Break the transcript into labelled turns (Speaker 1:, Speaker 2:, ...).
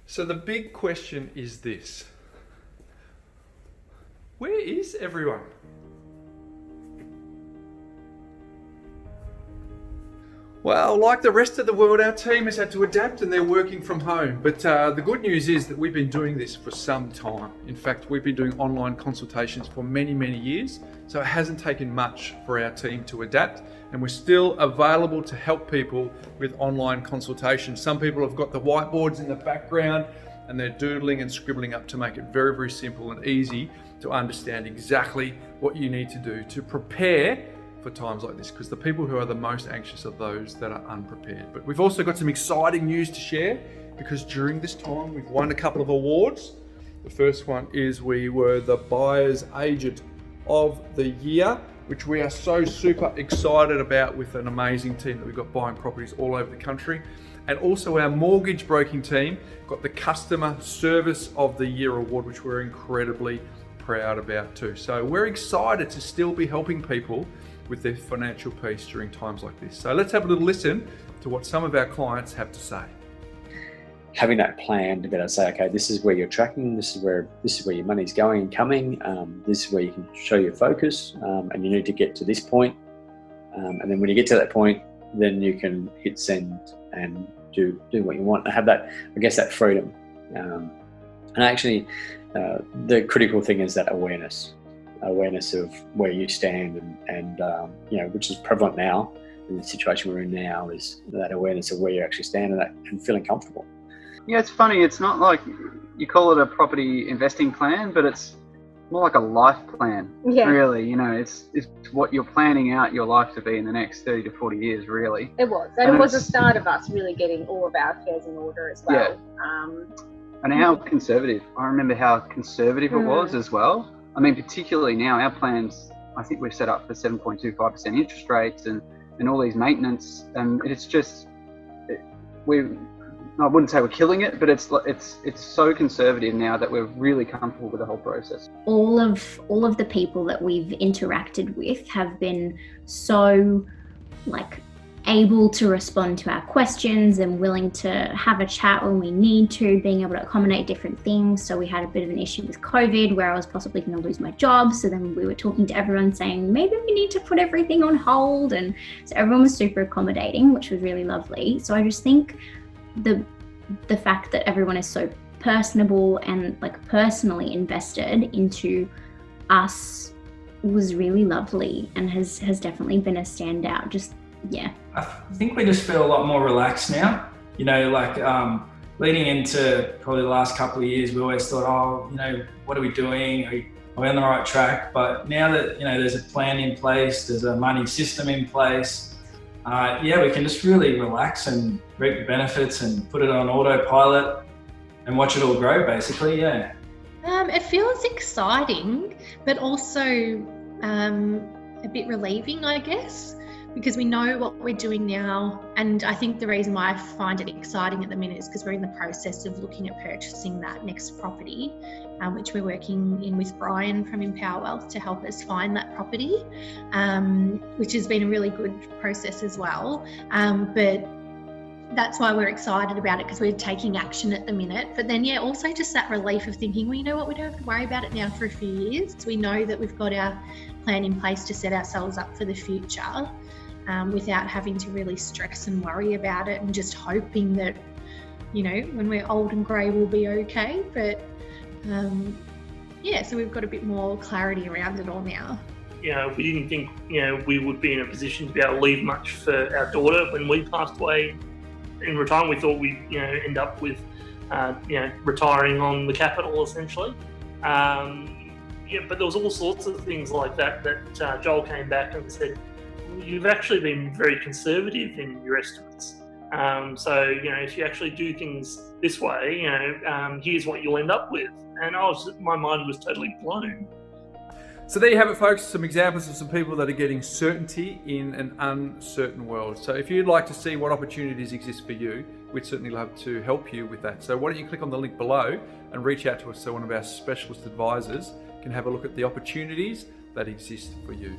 Speaker 1: So the big question is this: where is everyone? Well, like the rest of the world, our team has had to adapt and they're working from home. But the good news is that we've been doing this for some time. In fact, we've been doing online consultations for many, many years. So it hasn't taken much for our team to adapt, and we're still available to help people with online consultations. Some people have got the whiteboards in the background and they're doodling and scribbling up to make it very, very simple and easy to understand exactly what you need to do to prepare for times like this, because the people who are the most anxious are those that are unprepared. But we've also got some exciting news to share, because during this time we've won a couple of awards. The first one is we were the Buyer's Agent of the Year, which we are so super excited about, with an amazing team that we've got buying properties all over the country. And also our mortgage broking team got the Customer Service of the Year award, which we're incredibly proud about too. So we're excited to still be helping people with their financial peace during times like this. So let's have a little listen to what some of our clients have to say.
Speaker 2: Having that plan to be able to say, okay, this is where you're tracking, this is where your money's going and coming, this is where you can show your focus, and you need to get to this point. And then when you get to that point, then you can hit send and do what you want and have that, I guess, that freedom. And actually, the critical thing is that awareness of where you stand, and which is prevalent now in the situation we're in now, is that awareness of where you actually stand and feeling comfortable.
Speaker 3: Yeah, it's funny. It's not like you call it a property investing plan, but it's more like a life plan. Yeah. Really, it's what you're planning out your life to be in the next 30 to 40 years, really.
Speaker 4: It was. And it was the start of us really getting all of our affairs in order as well.
Speaker 3: Yeah. And how conservative. I remember how conservative it was as well. I mean, particularly now, our plans, I think we've set up for 7.25% interest rates and all these maintenance, and it's just, I wouldn't say we're killing it, but it's so conservative now that we're really comfortable with the whole process.
Speaker 5: All of the people that we've interacted with have been so able to respond to our questions and willing to have a chat when we need to, being able to accommodate different things. So we had a bit of an issue with COVID where I was possibly going to lose my job. So then we were talking to everyone saying, maybe we need to put everything on hold. And so everyone was super accommodating, which was really lovely. So I just think the fact that everyone is so personable and personally invested into us was really lovely, and has definitely been a standout. I
Speaker 6: think we just feel a lot more relaxed now. Leading into probably the last couple of years, we always thought, what are we doing? Are we on the right track? But now that, there's a plan in place, there's a money system in place, we can just really relax and reap the benefits and put it on autopilot and watch it all grow, basically, yeah.
Speaker 7: It feels exciting, but also a bit relieving, I guess, because we know what we're doing now. And I think the reason why I find it exciting at the minute is because we're in the process of looking at purchasing that next property, which we're working in with Brian from Empower Wealth to help us find that property, which has been a really good process as well. But that's why we're excited about it, because we're taking action at the minute. But then, also just that relief of thinking, well, you know what, we don't have to worry about it now for a few years. We know that we've got our plan in place to set ourselves up for the future, without having to really stress and worry about it, and just hoping that, when we're old and grey, we'll be okay. But so we've got a bit more clarity around it all now.
Speaker 8: We didn't think, we would be in a position to be able to leave much for our daughter when we passed away in retirement. We thought we'd, end up with, retiring on the capital, essentially. But there was all sorts of things like that Joel came back and said, you've actually been very conservative in your estimates. So, if you actually do things this way, here's what you'll end up with. And my mind was totally blown.
Speaker 1: So there you have it, folks, some examples of some people that are getting certainty in an uncertain world. So if you'd like to see what opportunities exist for you, we'd certainly love to help you with that. So why don't you click on the link below and reach out to us so one of our specialist advisors can have a look at the opportunities that exist for you.